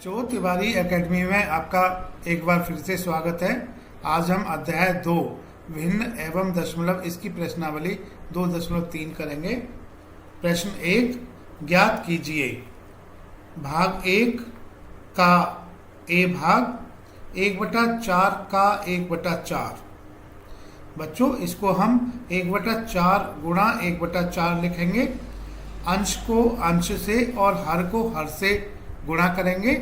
बच्चों, तिवारी एकेडमी में आपका एक बार फिर से स्वागत है। आज हम अध्याय 2 भिन्न एवं दशमलव इसकी प्रश्नावली 2.3 करेंगे। प्रश्न 1, ज्ञात कीजिए भाग 1 का ए भाग 1/4 का 1/4। बच्चों, इसको हम 1/4 गुणा 1/4 लिखेंगे। अंश को अंश से और हर को हर से गुणा करेंगे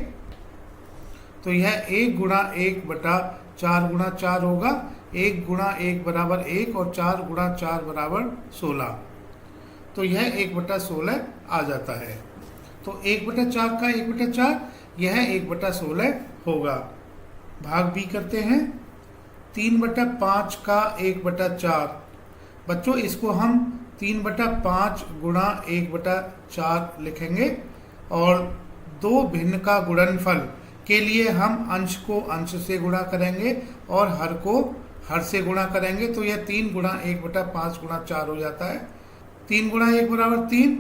तो यह 1 गुणा 1/4 गुणा 4 होगा। 1 गुणा 1 बराबर 1 और 4 गुणा 4 बराबर 16। तो यह 1/16 आ जाता है। तो 1/4 का 1/4 यह 1/16 होगा। भाग बी करते हैं। 3/5 का 1/4। बच्चों, इसको हम 3/5 गुणा 1/4 लिखेंगे और दो भिन्न का गुणनफल के लिए हम अंश को अंश से गुणा करेंगे और हर को हर से गुणा करेंगे। तो यह 3 गुणा 1/5 गुणा 4 हो जाता है। 3 गुणा 1 बराबर 3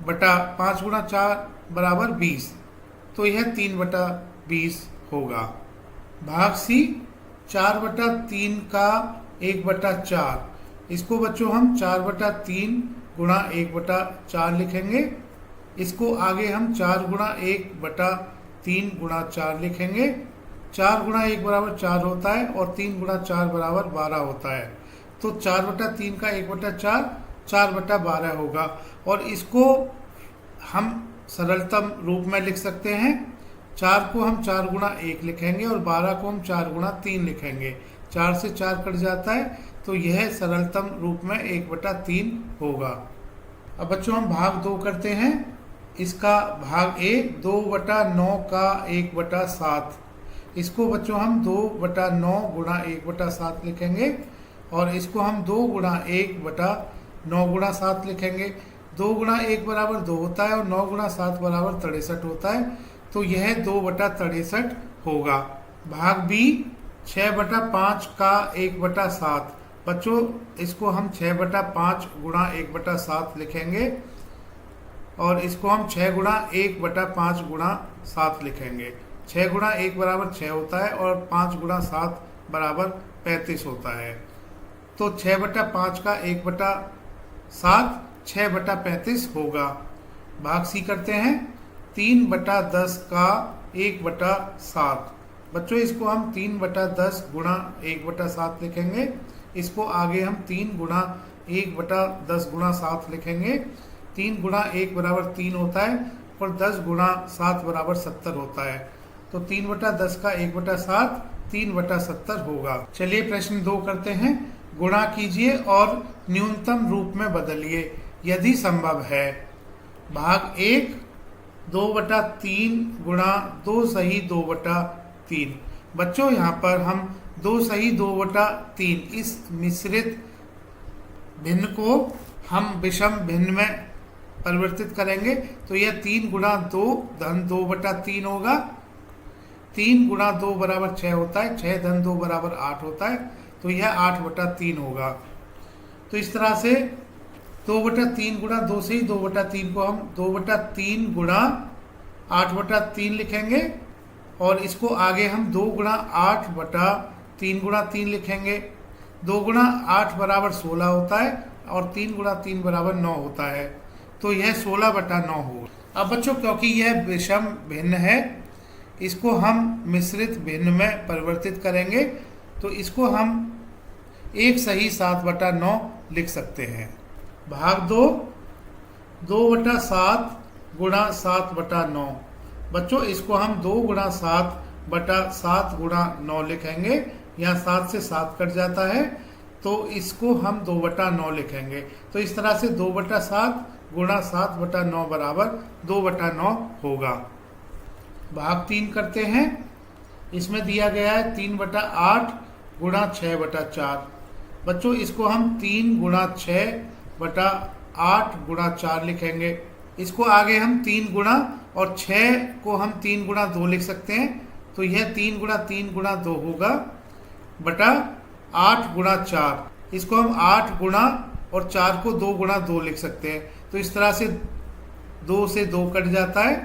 बटा 5 गुणा 4 बराबर 20। तो यह 3/20 होगा। भाग सी 4/3 का 1/4। इसको बच्चों हम 4/3 गुणा 1/4 लिखेंगे। इसको आगे हम 4 गुणा 1/3 गुणा 4 लिखेंगे। 4 गुणा 1 बराबर 4 होता है और 3 गुणा 4 बराबर 12 होता है। तो 4/3 का 1/4 4/12 होगा और इसको हम सरलतम रूप में लिख सकते हैं। 4 को हम 4 गुणा 1 लिखेंगे और 12 को हम 4 गुणा 3 लिखेंगे। 4 से 4 कट जाता है तो यह सरलतम रूप में 1/3 होगा। अब बच्चों हम भाग 2 करते हैं। इसका भाग ए 2/9 का 1/7। इसको बच्चों हम 2/9 गुणा 1/7 लिखेंगे और इसको हम 2 गुणा 1/9 गुणा 7 लिखेंगे। 2 गुणा 1 बराबर 2 होता है और 9 गुणा 7 बराबर 63 होता है। तो यह 2/63 होगा। भाग बी 6/5 का 1/7। बच्चों, इसको हम 6/5 गुणा 1/7 लिखेंगे और इसको हम 6 गुणा 1/5 गुणा 7 लिखेंगे। 6 गुणा 1 बराबर 6 होता है और 5 गुणा 7 बराबर 35 होता है। तो 6/5 का 1/7 6/35 होगा। भाग सी करते हैं। 3/10 का 1/7। बच्चों, इसको हम 3/10 गुणा 1/7 लिखेंगे। इसको आगे हम 3 गुणा 1/10 गुणा 7 लिखेंगे। 3 गुणा 1 बराबर 3 होता है और 10 गुणा 7 बराबर 70 होता है। तो 3/10 का 1/7 3/70 होगा। चलिए प्रश्न 2 करते हैं। गुणा कीजिए और न्यूनतम रूप में बदलिए यदि संभव है। भाग 1 2/3 गुणा 2 सही 2/3। बच्चों, यहाँ पर हम 2 सही 2/3 इस मिश्रित भिन्न को हम विषम भिन्न में परिवर्तित करेंगे। तो यह 3 गुणा 2 धन 2/3 होगा। 3 गुणा 2 बराबर 6 होता है। 6 धन 2 बराबर 8 होता है। तो यह 8/3 होगा। तो इस तरह से 2/3 गुणा 2 से ही 2/3 को हम 2/3 गुणा 8/3 लिखेंगे और इसको आगे हम 2 गुणा 8/3 गुणा 3 लिखेंगे। 2 गुणा 8 बराबर 16 होता है और 3 गुणा 3 बराबर 9 होता है। तो यह 16/9 होगा। अब बच्चों, क्योंकि यह विषम भिन्न है, इसको हम मिश्रित भिन्न में परिवर्तित करेंगे। तो इसको हम 1 सही 7/9 लिख सकते हैं। भाग 2 2/7 गुणा 7/9। बच्चों, इसको हम 2 गुणा 7/7 गुणा 9 लिखेंगे। यहाँ 7 से 7 कट जाता है तो इसको हम 2/9 लिखेंगे। तो इस तरह से 2/7 गुणा 7/9 बराबर 2/9 होगा। भाग 3 करते हैं। इसमें दिया गया है 3/8 गुणा 6/4। बच्चों, इसको हम 3 गुणा 6/8 गुणा 4 लिखेंगे। इसको आगे हम 3 गुणा और 6 को हम 3 गुणा 2 लिख सकते हैं। तो यह 3 गुणा 3 गुणा 2 होगा बटा 8 गुणा 4। इसको हम 8 गुणा और 4 को 2 गुणा 2 लिख सकते हैं। तो इस तरह से 2 से 2 कट जाता है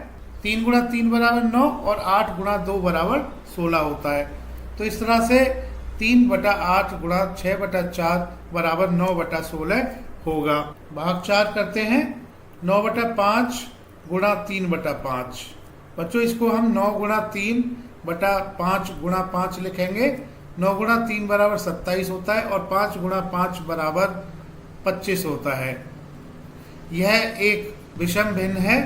3 गुणा 3 बराबर 9 और 8 गुणा 2 बराबर 16 होता है। तो इस तरह से 3/8 गुणा 6/4 बराबर 9/16 होगा। भाग 4 करते हैं। 9/5 गुणा 3/5। बच्चों इसको हम 9 गुणा 3/5 गुणा 5 लिखेंगे। 9 गुणा 3 बराबर 27 होता है और 5 गुणा 5 बराबर 25 होता है। यह एक विषम भिन्न है,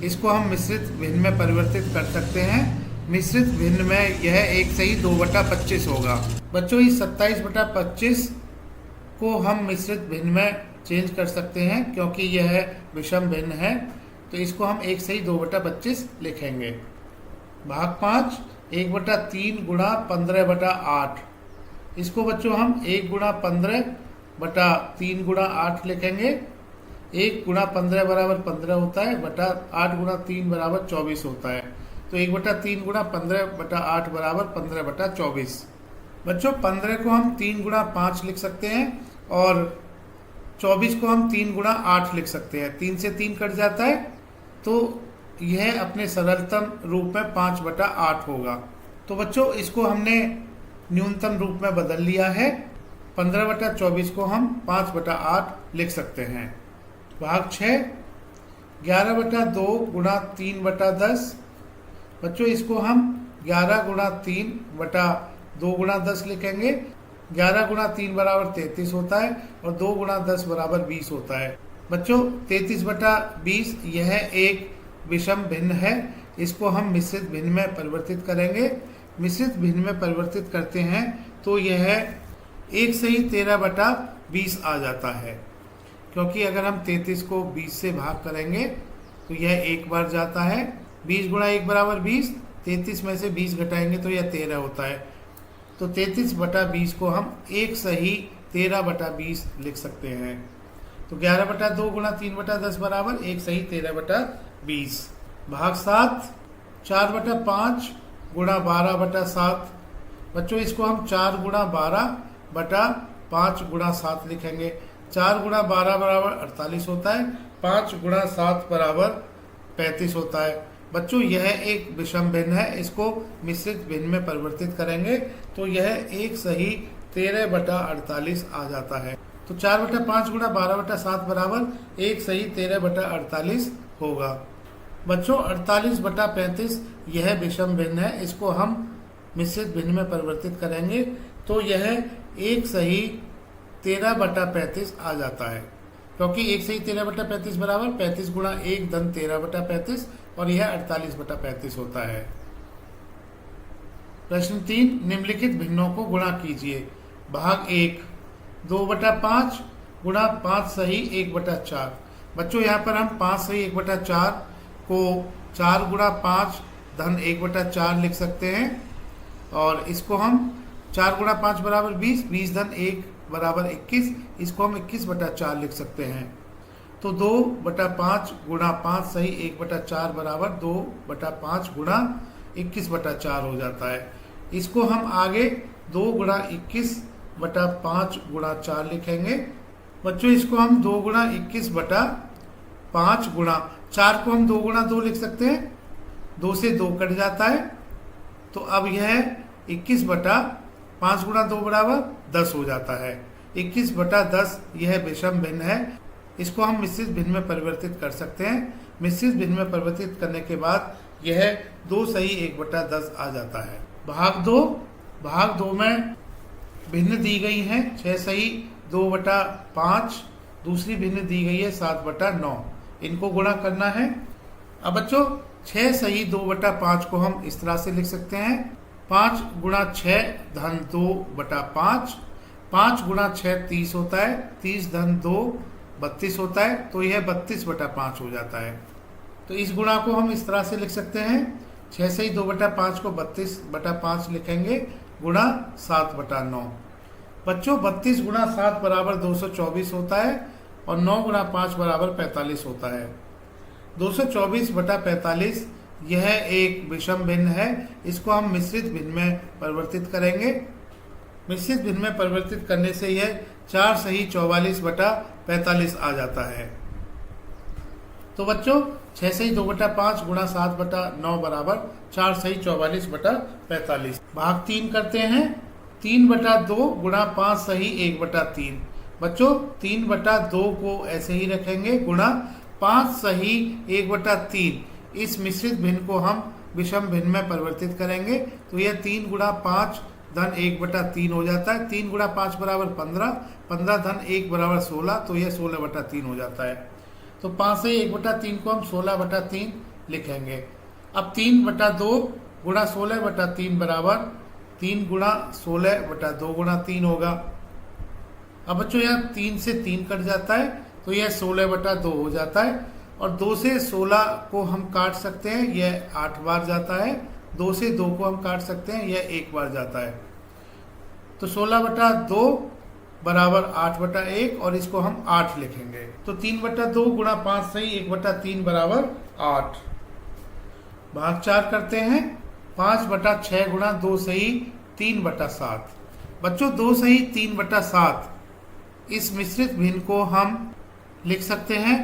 इसको हम मिश्रित भिन्न में परिवर्तित कर सकते हैं। मिश्रित भिन्न में यह एक सही 2/25 होगा। बच्चों इस 27/25 को हम मिश्रित भिन्न में चेंज कर सकते हैं क्योंकि यह विषम भिन्न है, तो इसको हम एक सही 2/25 लिखेंगे। भाग 5 1/3 गुणा 15/8। इसको बच्चों हम 1 गुणा 15/3 गुणा 8 लिखेंगे। 1 गुणा 15 बराबर 15 होता है बटा 8 गुणा 3 बराबर 24 होता है। तो 1/3 गुणा 15/8 बराबर 15/24। बच्चों 15 को हम 3 गुणा 5 लिख सकते हैं और 24 को हम 3 गुणा 8 लिख सकते हैं। 3 से 3 कट जाता है तो यह अपने सरलतम रूप में 5/8 होगा। तो बच्चों इसको हमने न्यूनतम रूप में बदल लिया है। 15/24 को हम 5/8 लिख सकते हैं। भाग 6 11/2 गुणा 3/10। बच्चों इसको हम 11 गुणा 3/2 गुणा 10 लिखेंगे। 11 गुणा 3 बराबर 33 होता है और 2 गुणा 10 बराबर 20 होता है। बच्चों 33/20 यह एक विषम भिन्न है, इसको हम मिश्रित भिन्न में परिवर्तित करेंगे। मिश्रित भिन्न में परिवर्तित करते हैं तो यह एक सही 13/20 आ जाता है, क्योंकि अगर हम 33 को 20 से भाग करेंगे तो यह एक बार जाता है। 20 गुणा 1 बराबर 20, 33 में से 20 घटाएंगे तो यह 13 होता है। तो 33/20 को हम एक सही 13/20 लिख सकते हैं। तो 11/2 गुणा 3/10 बराबर एक सही 13/20। भाग 7 4/5 गुणा 12/7। बच्चों इसको हम 4 गुणा 12/5 गुणा 7 लिखेंगे। 4 गुणा 12 बराबर 48 होता है। 5 गुणा 7 बराबर 35 होता है। बच्चों यह एक विषम भिन्न है, इसको मिश्रित भिन्न में परिवर्तित करेंगे तो यह एक सही 13/48 आ जाता है। तो 4/5 गुणा 12/7 बराबर एक सही 13/48 होगा। बच्चों 48/35 यह विषम भिन्न है, इसको हम मिश्रित भिन्न में परिवर्तित करेंगे तो यह एक सही 13/35 आ जाता है, क्योंकि एक सही 13/35 बराबर 35 गुणा 1 धन 13/35 और यह 48/35 होता है। प्रश्न 3 निम्नलिखित भिन्नों को गुणा कीजिए। भाग 1 2/5 गुणा 5 सही 1/4। बच्चों यहाँ पर हम 5 सही 1/4 को 4 गुणा 5 धन 1/4 लिख सकते हैं और इसको हम 4 गुणा 5 बराबर 20, 20 धन 1 बराबर 21, इसको हम 21/4 लिख सकते हैं। तो 2/5 गुणा 5 सही 1/4 बराबर 2/5 गुणा 21/4 हो जाता है। इसको हम आगे 2 गुणा 21/5 गुणा 4 लिखेंगे। बच्चों इसको हम 2 गुणा 21/5 गुणा 4 को हम 2 गुणा 2 लिख सकते हैं। 2 से 2 कट जाता है तो अब यह 21/5 गुणा 2 बराबर 10 हो जाता है। 21/10 यह विषम भिन्न है, इसको हम मिश्रित भिन्न में परिवर्तित कर सकते हैं। मिश्रित भिन्न में परिवर्तित करने के बाद यह 2 सही 1/10 आ जाता है। भाग 2 में भिन्न दी गई है 6 सही 2/5, दूसरी भिन्न दी गई है 7/9। इनको गुणा करना है। अब बच्चों 6 सही 2/5 को हम इस तरह से लिख सकते हैं। 5 गुणा 6 धन 2/5, 5 गुणा 6 30 होता है, 30 धन 2 32 होता है, तो यह 32/5 हो जाता है। तो इस गुणा को हम इस तरह से लिख सकते हैं। 6 सही 2/5 को 32/5 लिखेंगे गुणा 7/9। बच्चों 32 गुणा 7 बराबर 224 होता है और 9 गुणा 5 बराबर 45 होता है। 224/45 यह एक विषम भिन्न है, इसको हम मिश्रित भिन्न में परिवर्तित करेंगे। मिश्रित भिन्न में परिवर्तित करने से यह 4 सही 44/45 आ जाता है। तो बच्चों 6 सही 2/5 गुणा 7/9 बराबर 4 सही 44/45। भाग 3 करते हैं। 3/2 गुणा 5 सही 1/3। बच्चों 3/2 को ऐसे ही रखेंगे गुणा 5 सही 1/3। इस मिश्रित भिन्न को हम विषम भिन्न में परिवर्तित करेंगे तो यह 3 गुणा 5 धन 1/3 हो जाता है। 3 गुणा 5 बराबर 15, 15 धन 1 बराबर 16, तो यह 16/3 हो जाता है। तो 5 से 1/3 को हम 16/3 लिखेंगे। अब 3/2 गुणा 16/3 बराबर 3 गुणा 16/2 गुणा 3 होगा। अब बच्चों यहाँ 3 से 3 कट जाता है तो यह 16/2 हो जाता है। और 2 से 16 को हम काट सकते हैं, यह 8 बार जाता है। 2 से 2 को हम काट सकते हैं, यह 1 बार जाता है। तो 16/2 बराबर 8/1 और इसको हम 8 लिखेंगे। तो 3/2 गुणा 5 सही 1/3 बराबर 8। भाग 4 करते हैं। 5/6 गुणा 2 सही 3/7। बच्चों 2 सही 3/7 इस मिश्रित भिन्न को हम लिख सकते हैं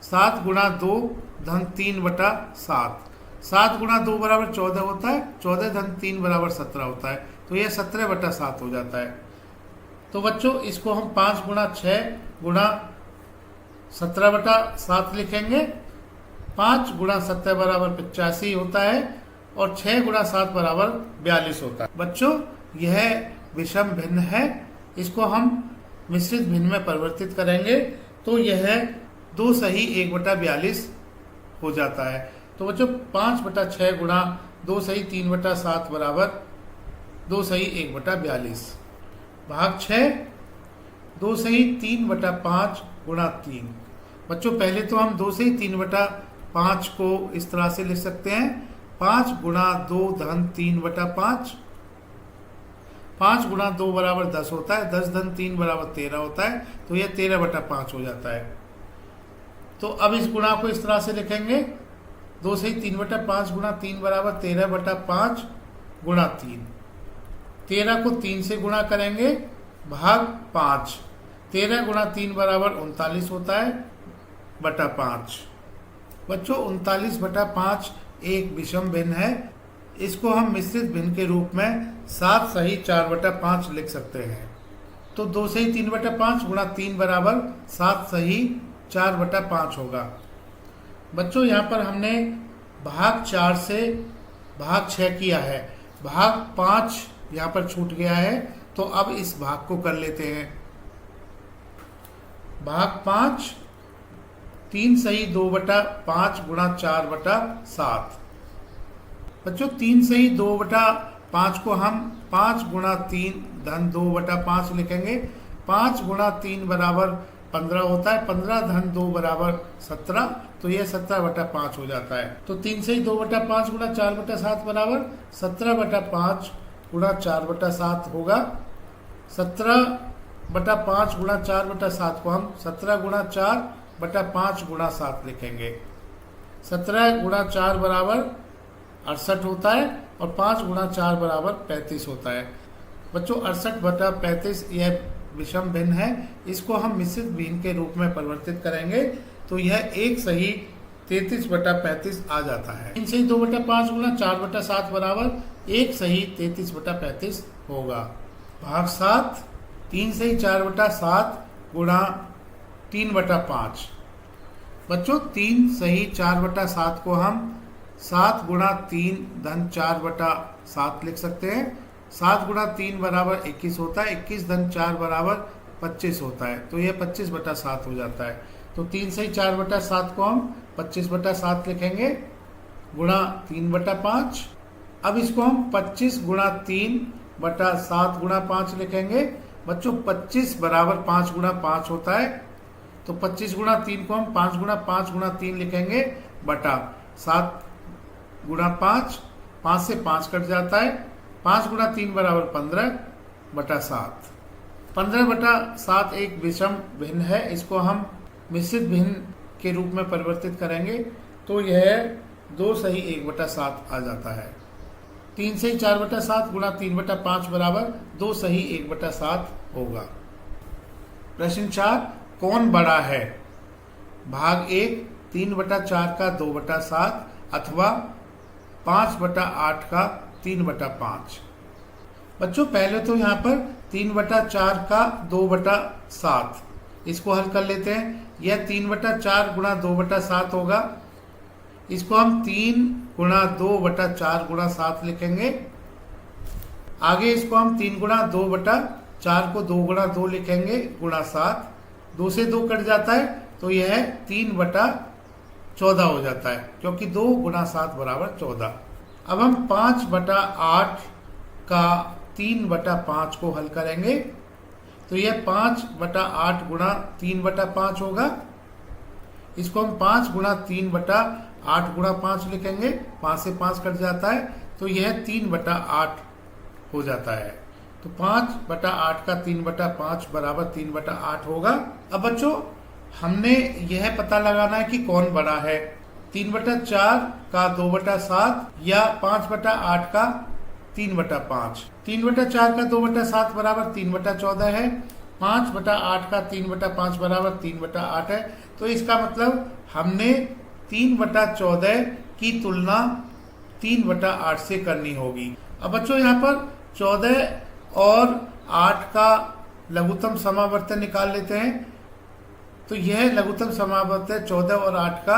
7 गुणा 2 धन 3/7। 7 गुणा 2 बराबर 14 होता है। 14 धन 3 बराबर 17 होता है। तो यह 17/7 हो जाता है। तो बच्चों इसको हम 5 गुणा 6 गुणा 17/7 लिखेंगे। 5 गुणा 17 बराबर 85 होता है और 6 गुणा 7 बराबर 42 होता है। बच्चों यह विषम भिन्न है, इसको हम मिश्रित भिन्न में परिवर्तित करेंगे तो यह 2 सही 1/42 हो जाता है। तो बच्चों 5/6 गुणा 2 सही 3/7 बराबर 2 सही 1/42। भाग 6 2 सही 3/5 गुणा 3। बच्चों पहले तो हम 2 सही 3/5 को इस तरह से लिख सकते हैं 5 गुणा 2 धन 3/5। 5 गुणा 2 बराबर 10 होता है। 10 धन 3 बराबर 13 होता है। तो यह 13/5 हो जाता है। तो अब इस गुणा को इस तरह से लिखेंगे 2 सही 3/5 गुणा 3 बराबर 13/5 गुणा 3। 13 को 3 से गुणा करेंगे भाग 5। 13 गुणा 3 बराबर 39 होता है बटा 5। बच्चों 39/5 एक विषम भिन्न है, इसको हम मिश्रित भिन्न के रूप में 7 सही 4/5 लिख सकते हैं। तो 2 सही 3/5 गुणा 3 बराबर 7 सही 4/5 होगा। बच्चों यहाँ पर हमने भाग 4 से भाग 6 किया है, भाग 5 यहाँ पर छूट गया है। तो अब इस भाग को कर लेते हैं। भाग 5 3 सही 2/5 गुणा 4/7। बच्चों 3 सही 2/5 को हम 5 गुणा 3 धन 2/5 लिखेंगे। 5 गुणा 3 बराबर 15 होता है। 15 धन 2 बराबर 17, तो यह 17/5 हो जाता है। तो 3 सही 2/5 गुणा 4/7 बराबर 17/5 गुणा 4/7 होगा। 17/5 गुणा 4/7 को हम 17 गुणा 4/5 गुणा 7 लिखेंगे। 17 गुणा 4 बराबर 68 होता है और 5 गुणा 4 बराबर 35 होता है। बच्चों 68/35 यह विषम भिन्न है, इसको हम मिश्रित भिन्न के रूप में परिवर्तित करेंगे तो यह 1 सही 33/35 आ जाता है। 3 सही 2/5 गुणा 4/7 बराबर 1 सही 33/35 होगा। भाग 7 3 सही 4/7 गुणा 3/5। बच्चों 3 सही 4/7 को हम 7 गुणा 3 धन 4/7 लिख सकते हैं। 7 गुणा 3 बराबर 21 होता है। 21 धन 4 बराबर 25 होता है। तो यह 25/7 हो जाता है। तो 3 सही 4/7 को हम 25/7 लिखेंगे गुणा 3/5। अब इसको हम 25 गुणा 3/7 गुणा 5 लिखेंगे। बच्चों 25 बराबर 5 गुणा 5 होता है। तो 25 गुणा 3 को हम 5 गुणा 5 गुणा 3 लिखेंगे बटा 7 गुणा 5। 5 से 5 कट जाता है। 5 गुणा 3 बराबर 15/7। 15/7 एक विषम भिन्न है, इसको हम मिश्रित भिन्न के रूप में परिवर्तित करेंगे तो यह 2 सही 1/7 आ जाता है। 3 सही 4/7 गुणा 3/5 बराबर 2 सही 1/7 होगा। प्रश्न 4 कौन बड़ा है? भाग 1 3/4 का 2/7 अथवा 5/8 का 3/5। बच्चों पहले तो यहाँ पर 3/4 का 2/7 इसको हल कर लेते हैं। यह 3/4 गुणा 2/7 होगा। इसको हम 3 गुणा 2/4 गुणा 7 लिखेंगे। आगे इसको हम 3 गुणा 2/4 को 2 गुणा 2 लिखेंगे गुणा 7। 2 से 2 कट जाता है तो यह 3/14 हो जाता है, क्योंकि 2 गुणा 7 बराबर 14। अब हम 5/8 का 3/5 को हल करेंगे तो यह 5/8 गुणा 3/5 होगा। इसको हम 5 गुणा 3/8 गुणा 5 लिखेंगे। 5 से 5 कट जाता है तो यह 3/8 हो जाता है। तो 5/8 का 3/5 बराबर 3/8 होगा। अब बच्चों हमने यह पता लगाना है कि कौन बड़ा है, 3/4 का 2/7 या 5/8 का 3/5। 3/4 का 2/7 बराबर 3/14 है। 5/8 का 3/5 बराबर 3/8 है। तो इसका मतलब हमने 3/14 की तुलना 3/8 से करनी होगी। अब बच्चों यहाँ पर 14 और 8 का लघुत्तम समावर्तन निकाल लेते हैं। तो यह लघुत्तम समावर्तन 14 और 8 का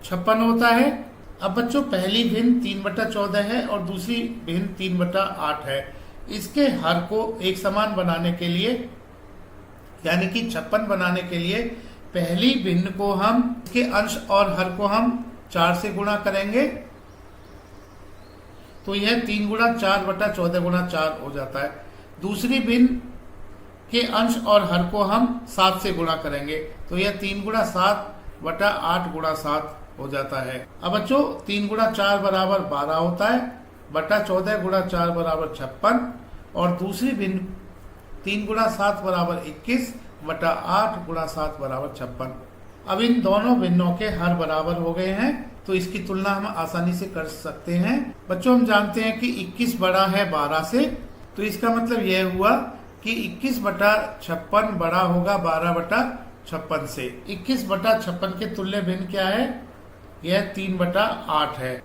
56 होता है। अब बच्चों पहली भिन्न 3/14 है और दूसरी भिन्न 3/8 है। इसके हर को एक समान बनाने के लिए, यानी कि 56 बनाने के लिए, पहली भिन्न को हम, इसके अंश और हर को हम 4 से गुणा करेंगे तो यह 3 गुणा 4/14 गुणा 4 हो जाता है। दूसरी भिन्न के अंश और हर को हम 7 से गुणा करेंगे तो यह 3 गुणा 7/8 गुणा 7 हो जाता है। अब बच्चों 3 गुणा 4 बराबर 12 होता है, बटा 14 गुणा 4 बराबर 56, और दूसरी भिन्न 3 गुणा 7 बराबर 21 बटा 8 गुणा 7 बराबर 56। अब इन दोनों भिन्नों के हर बराबर हो गए हैं तो इसकी तुलना हम आसानी से कर सकते हैं। बच्चों हम जानते हैं कि 21 बड़ा है 12 से, तो इसका मतलब यह हुआ कि 21/56 बड़ा होगा 12/56 से। 21/56 के तुल्य भिन्न क्या है? यह 3/8 है।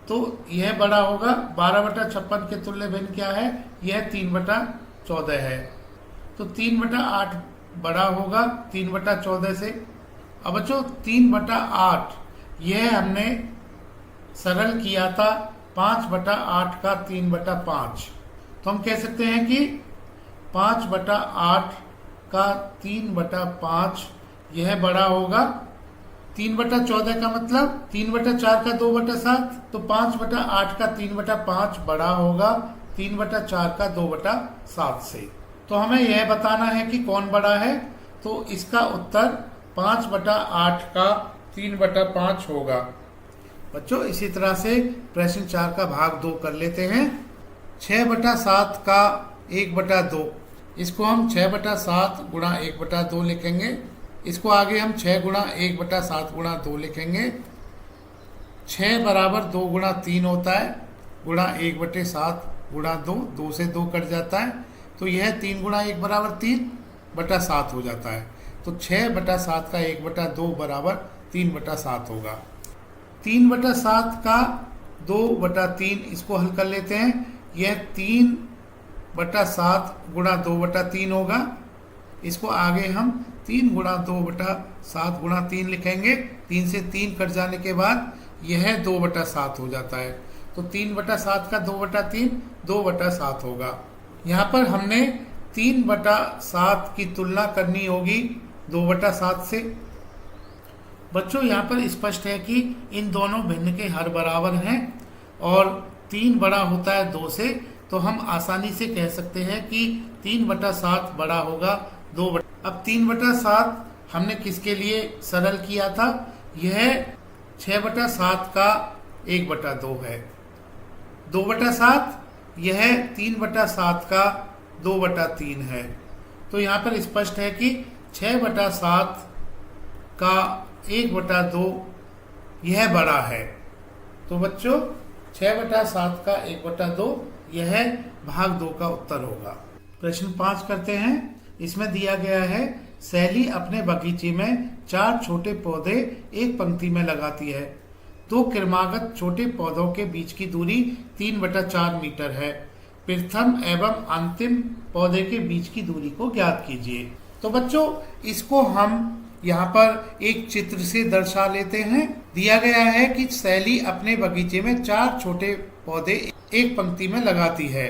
तो यह बड़ा होगा। 12/56 के तुल्य भिन्न क्या है? यह 3/14 है। तो 3/8 बड़ा होगा 3/14 से। अब बच्चों 3/8 यह हमने सरल किया था 5/8 का 3/5। तो हम कह सकते हैं कि 5/8 का 3/5 यह बड़ा होगा। 3/14 का मतलब 3/4 का 2/7, तो 5/8 का 3/5 बड़ा होगा 3/4 का 2/7 से। तो हमें यह बताना है कि कौन बड़ा है, तो इसका उत्तर 5/8 का 3/5 होगा। बच्चों इसी तरह से प्रश्न 4 का भाग 2 कर लेते हैं। 6/7 का 1/2, इसको हम 6/7 गुणा 1/2 लिखेंगे। इसको आगे हम 6 गुणा 1/7 गुणा 2 लिखेंगे। 6 बराबर 2 गुणा 3 होता है, गुणा 1/7 गुणा 2, 2 से 2 कट जाता है तो यह 3 गुणा 1 बराबर 3/7 हो जाता है। तो 6/7 का 1/2 बराबर 3/7 होगा। 3/7 का 2/3 इसको हल कर लेते हैं। यह 3/7 गुणा 2/3 होगा। इसको आगे हम 3 गुणा 2/7 गुणा 3 लिखेंगे। 3 से 3 कट जाने के बाद यह 2/7 हो जाता है। तो 3/7 का 2/3 2/7 होगा। यहाँ पर हमने 3/7 की तुलना करनी होगी 2/7 से। बच्चों यहाँ पर स्पष्ट है कि इन दोनों भिन्न के हर बराबर हैं और 3 बड़ा होता है 2 से, तो हम आसानी से कह सकते हैं कि 3/7 बड़ा होगा 2। अब 3/7 हमने किसके लिए सरल किया था? यह 6/7 का 1/2 है। 2/7 यह 3/7 का 2/3 है। तो यहाँ पर स्पष्ट है कि 6/7 का 1/2 यह बड़ा है। तो बच्चों 6/7 का 1/2 यह भाग 2 का उत्तर होगा। प्रश्न 5 करते हैं। इसमें दिया गया है सैली अपने बगीचे में 4 छोटे पौधे एक पंक्ति में लगाती है। 2 क्रमागत छोटे पौधों के बीच की दूरी 3/4 मीटर है। प्रथम एवं अंतिम पौधे के बीच की दूरी को ज्ञात कीजिए। तो बच्चों, इसको हम यहाँ पर एक चित्र से दर्शा लेते हैं। दिया गया है कि सैली अपने बगीचे में 4 छोटे पौधे एक पंक्ति में लगाती है।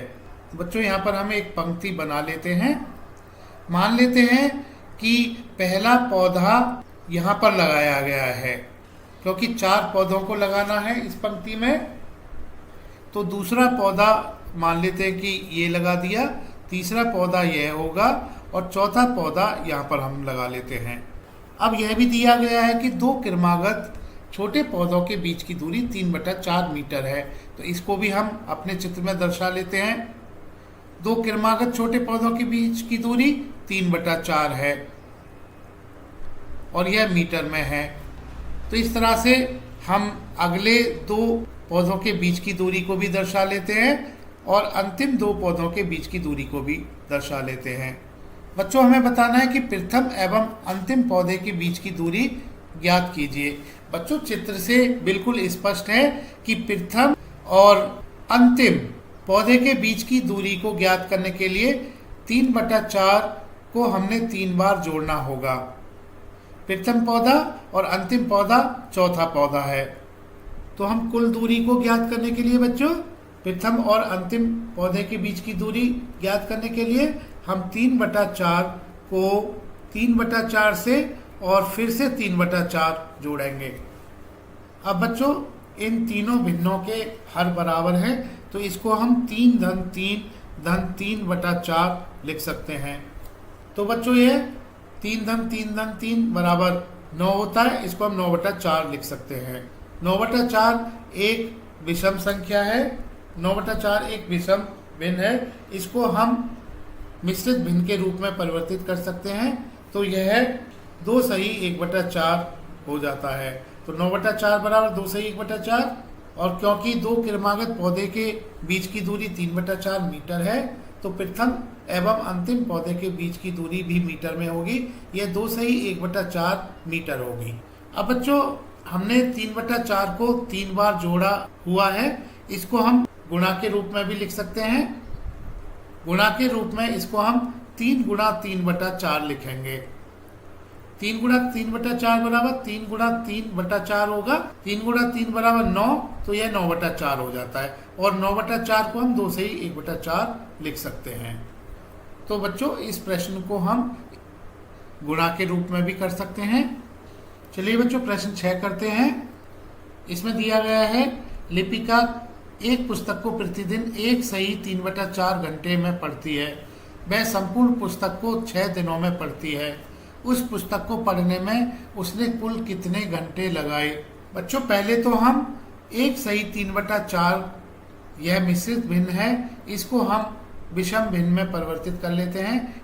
बच्चों, यहाँ पर हम एक पंक्ति बना लेते हैं। मान लेते हैं कि पहला पौधा यहाँ पर लगाया गया है, क्योंकि 4 पौधों को लगाना है इस पंक्ति में। तो दूसरा पौधा मान लेते हैं कि ये लगा दिया, तीसरा पौधा यह होगा और चौथा पौधा यहाँ पर हम लगा लेते हैं। अब यह भी दिया गया है कि 2 क्रमागत छोटे पौधों के बीच की दूरी 3/4 मीटर है। तो इसको भी हम अपने चित्र में दर्शा लेते हैं। 2 क्रमागत छोटे पौधों के बीच की दूरी 3/4 है और यह मीटर में है। तो इस तरह से हम अगले 2 पौधों के बीच की दूरी को भी दर्शा लेते हैं और अंतिम 2 पौधों के बीच की दूरी को भी दर्शा लेते हैं। बच्चों, हमें बताना है कि प्रथम एवं अंतिम पौधे के बीच की दूरी ज्ञात कीजिए। बच्चों, चित्र से बिल्कुल स्पष्ट है कि प्रथम और अंतिम पौधे के बीच की दूरी को ज्ञात करने के लिए 3/4 को हमने 3 बार जोड़ना होगा। प्रथम पौधा और अंतिम पौधा चौथा पौधा है। तो हम कुल दूरी को ज्ञात करने के लिए बच्चों, प्रथम और अंतिम पौधे के बीच की दूरी ज्ञात करने के लिए हम 3/4 को 3/4 से और फिर से 3/4 जोड़ेंगे। अब बच्चों, इन तीनों भिन्नों के हर बराबर हैं, तो इसको हम 3 धन 3/4 लिख सकते हैं। तो बच्चों, ये 3 धन 3 बराबर 9 होता है। इसको हम 9/4 लिख सकते हैं। 9/4 एक विषम संख्या है। 9/4 एक विषम भिन्न है। इसको हम मिश्रित भिन्न के रूप में परिवर्तित कर सकते हैं। तो यह 2 सही 1/4 हो जाता है। तो 9/4 बराबर 2 सही 1/4। और क्योंकि 2 क्रमागत पौधे के बीच की दूरी 3/4 मीटर है, तो प्रथम एवं अंतिम पौधे के बीच की दूरी भी मीटर में होगी। यह 2 सही 1/4 मीटर होगी। अब बच्चों, हमने 3/4 को 3 बार जोड़ा हुआ है। इसको हम गुणा के रूप में भी लिख सकते हैं। गुणा के रूप में इसको हम 3 गुणा 3/4 लिखेंगे। 3 गुणा 3/4 बराबर 3 गुणा 3/4 होगा। 3 गुणा 3 बराबर 9, तो यह 9/4 हो जाता है। और 9/4 को हम 2 से ही 1/4 लिख सकते हैं। तो बच्चों, इस प्रश्न को हम गुणा के रूप में भी कर सकते हैं। चलिए बच्चों, प्रश्न 6 करते हैं। इसमें दिया गया है, लिपिका एक पुस्तक को प्रतिदिन 1 सही 3/4 घंटे में पढ़ती है। वह संपूर्ण पुस्तक को 6 दिनों में पढ़ती है। उस पुस्तक को पढ़ने में उसने कुल कितने घंटे लगाए? बच्चों, पहले तो हम 1 सही 3/4, यह मिश्रित भिन्न है, इसको हम विषम भिन्न में परिवर्तित कर लेते हैं।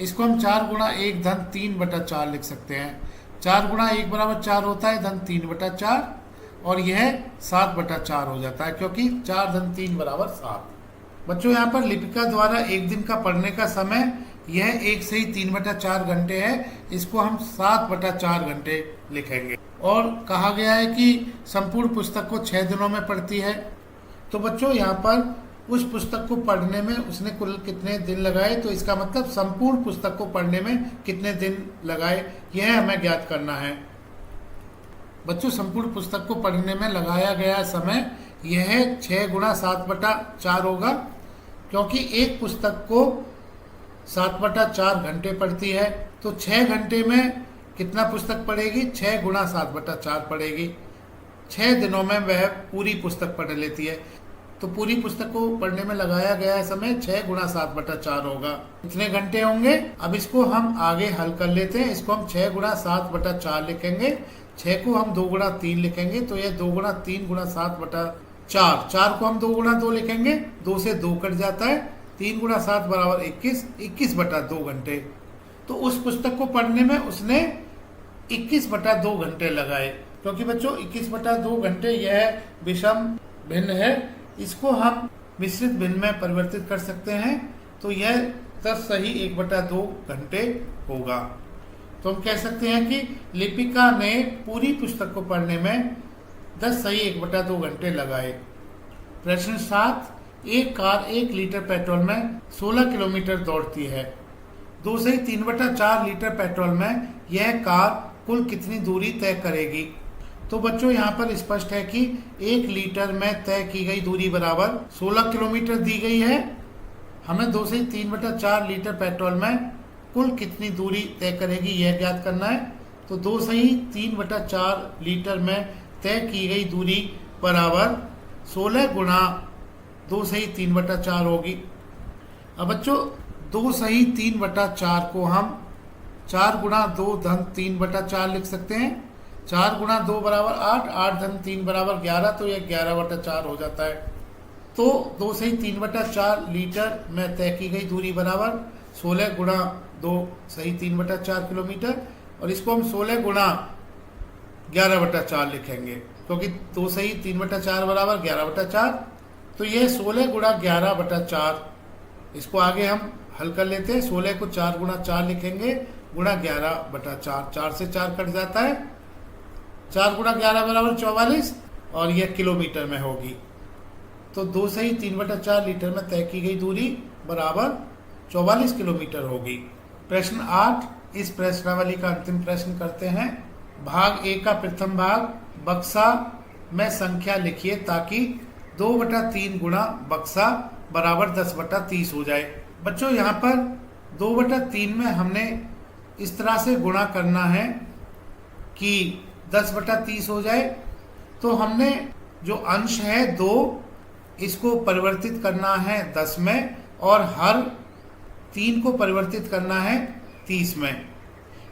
इसको हम 4 गुणा 1 धन 3/4 लिख सकते हैं। 4 गुणा 1 बराबर 4 होता है धन 3/4, और यह 7/4 हो जाता है, क्योंकि 4 धन 3 बराबर 7। बच्चों, यहाँ पर लिपिका द्वारा एक दिन का पढ़ने का समय यह 1 सही 3/4 घंटे है। इसको हम 7/4 घंटे लिखेंगे। और कहा गया है कि संपूर्ण पुस्तक को 6 दिनों में पढ़ती है। तो बच्चों, यहाँ पर उस पुस्तक को पढ़ने में उसने कुल कितने दिन लगाए, तो इसका मतलब संपूर्ण पुस्तक को पढ़ने में कितने दिन लगाए, यह हमें ज्ञात करना है। बच्चों, संपूर्ण पुस्तक को पढ़ने में लगाया गया समय यह 6 गुणा 7/4 होगा, क्योंकि एक पुस्तक को 7/4 घंटे पढ़ती है। तो 6 घंटे में कितना पुस्तक पढ़ेगी? 6 गुणा 7/4 पढ़ेगी। 6 दिनों में वह पूरी पुस्तक पढ़ लेती है। तो पूरी पुस्तक को पढ़ने में लगाया गया समय 6 गुणा 7/4 होगा। कितने घंटे होंगे? अब इसको हम आगे हल कर लेते हैं। इसको हम 6 गुणा 7/4 लिखेंगे। 6 को हम 2 गुणा 3 लिखेंगे, तो यह 2 गुणा 3 गुणा 7/4। 4 को हम 2 गुणा 2 लिखेंगे, 2 से 2 कट जाता है। 3 गुणा 7 बराबर 21, 21/2 घंटे। तो उस पुस्तक को पढ़ने में उसने 21/2 घंटे लगाए। क्योंकि बच्चों, 21/2 घंटे यह विषम भिन्न है, इसको हम मिश्रित भिन्न में परिवर्तित कर सकते हैं। तो यह 10 सही 1/2 घंटे होगा। तो हम कह सकते हैं कि लिपिका ने पूरी पुस्तक को पढ़ने में 10 सही 1/2 घंटे लगाए। प्रश्न 7, एक कार 1 लीटर पेट्रोल में 16 किलोमीटर दौड़ती है। 2 सही 3/4 लीटर पेट्रोल में यह कार कुल कितनी दूरी तय करेगी? तो बच्चों यहाँ पर स्पष्ट है कि 1 लीटर में तय की गई दूरी बराबर 16 किलोमीटर दी गई है। हमें 2 सही 3/4 लीटर पेट्रोल में कुल कितनी दूरी तय करेगी यह ज्ञात करना है। तो 2 सही 3/4 लीटर में तय की गई दूरी बराबर 16 गुणा 2 सही 3/4 होगी। अब बच्चों 2 सही 3/4 को हम 4 गुणा 2 धन 3/4 लिख सकते हैं। 4 गुणा 2 बराबर 8, 8 धन 3 बराबर 11, तो यह 11/4 हो जाता है। तो 2 सही 3/4 लीटर में तय की गई दूरी बराबर 16 गुणा 2 सही 3/4 किलोमीटर, और इसको हम 16 गुणा 11/4 लिखेंगे, क्योंकि 2 सही 3/4 बराबर 11/4। तो यह 16 गुणा 11/4, इसको आगे हम हल कर लेते हैं। 16 को 4 गुणा 4 लिखेंगे, गुणा 11/4, 4 से 4 कट जाता है। 4 गुणा 11 बराबर 44, और यह किलोमीटर में होगी। तो 2 सही 3/4 लीटर में तय की गई दूरी बराबर 44 किलोमीटर होगी। प्रश्न 8, इस प्रश्नावली का अंतिम प्रश्न करते हैं। भाग ए का प्रथम भाग, बक्सा में संख्या लिखिए ताकि 2/3 गुणा बक्सा बराबर 10/30 हो जाए। बच्चों यहाँ पर 2/3 में हमने इस तरह से गुणा करना है कि 10/30 हो जाए। तो हमने जो अंश है 2, इसको परिवर्तित करना है 10 में, और हर 3 को परिवर्तित करना है 30 में।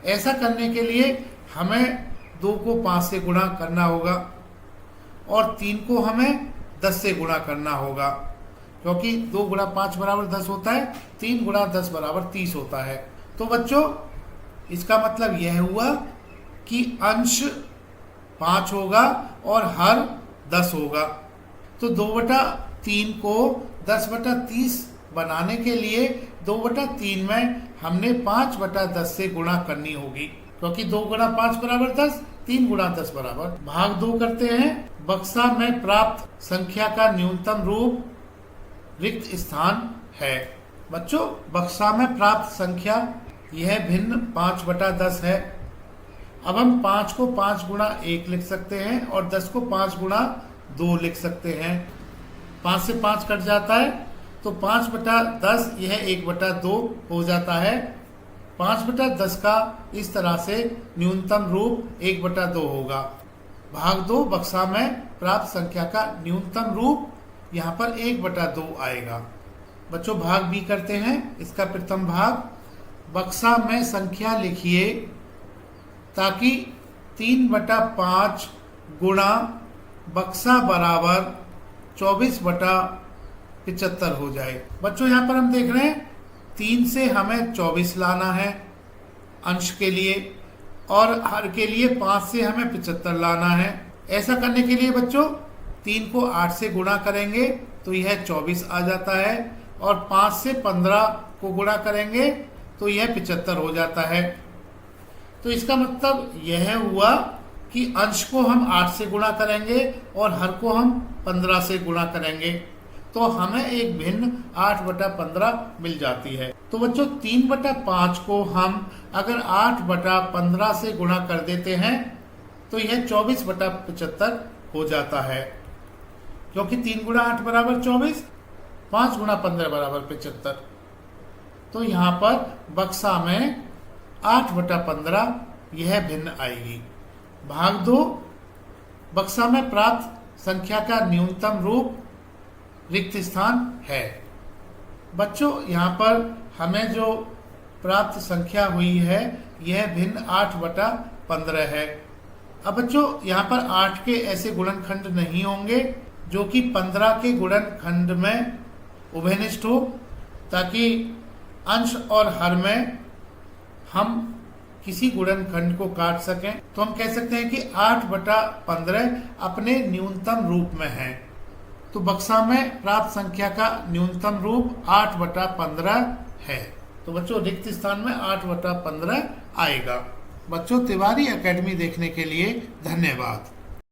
ऐसा करने के लिए हमें 2 को 5 से गुणा करना होगा, और 3 को हमें 10 से गुणा करना होगा, क्योंकि 2 गुणा 5 बराबर 10 होता है, 3 गुणा 10 बराबर 30 होता है। तो बच्चों इसका मतलब यह हुआ कि अंश 5 होगा और हर 10 होगा। तो 2/3 को 10/30 बनाने के लिए 2/3 में हमने 5/10 से गुणा करनी होगी, क्योंकि 2 गुणा 5 बराबर 10, 3 गुणा 10 बराबर। भाग 2 करते हैं। बक्सा में प्राप्त संख्या का न्यूनतम रूप रिक्त स्थान है। बच्चों बक्सा में प्राप्त संख्या यह भिन्न 5/10 है। अब हम 5 को 5 गुणा 1 लिख सकते हैं, और 10 को 5 गुणा 2 लिख सकते हैं। 5 से 5 कट जाता है, तो 5/10 यह 1/2 हो जाता है। 5/10 का इस तरह से न्यूनतम रूप 1/2 होगा। भाग 2, बक्सा में प्राप्त संख्या का न्यूनतम रूप यहाँ पर 1/2 आएगा। बच्चों भाग बी करते हैं। इसका प्रथम भाग, बक्सा में संख्या लिखिए ताकि 3/5 गुणा बक्सा बराबर 24/75 हो जाए। बच्चों यहाँ पर हम देख रहे हैं 3 से हमें 24 लाना है अंश के लिए, और हर के लिए 5 से हमें 75 लाना है। ऐसा करने के लिए बच्चों 3 को 8 से गुणा करेंगे तो यह 24 आ जाता है, और 5 से 15 को गुणा करेंगे तो यह 75 हो जाता है। तो इसका मतलब यह हुआ कि अंश को हम 8 से गुणा करेंगे और हर को हम 15 से गुणा करेंगे, तो हमें एक भिन्न 8/15 मिल जाती है। तो बच्चों 3/5 को हम अगर 8/15 से गुणा कर देते हैं तो यह 24/75 हो जाता है, क्योंकि 3 गुणा 8 बराबर 24, 5 गुणा 15 बराबर 75। तो यहाँ पर बक्सा में 8/15 यह भिन्न आएगी। भाग 2, बक्सा में प्राप्त संख्या का न्यूनतम रूप रिक्त स्थान है। बच्चों यहाँ पर हमें जो प्राप्त संख्या हुई है यह भिन्न 8/15 है। अब बच्चों यहाँ पर 8 के ऐसे गुणनखंड नहीं होंगे जो कि 15 के गुणनखंड में उभयनिष्ठ हो, ताकि अंश और हर में हम किसी गुणनखंड को काट सकें। तो हम कह सकते हैं कि 8/15 अपने न्यूनतम रूप में है। तो बक्सा में प्राप्त संख्या का न्यूनतम रूप 8/15 है। तो बच्चों रिक्त स्थान में 8/15 आएगा। बच्चों, तिवारी एकेडमी देखने के लिए धन्यवाद।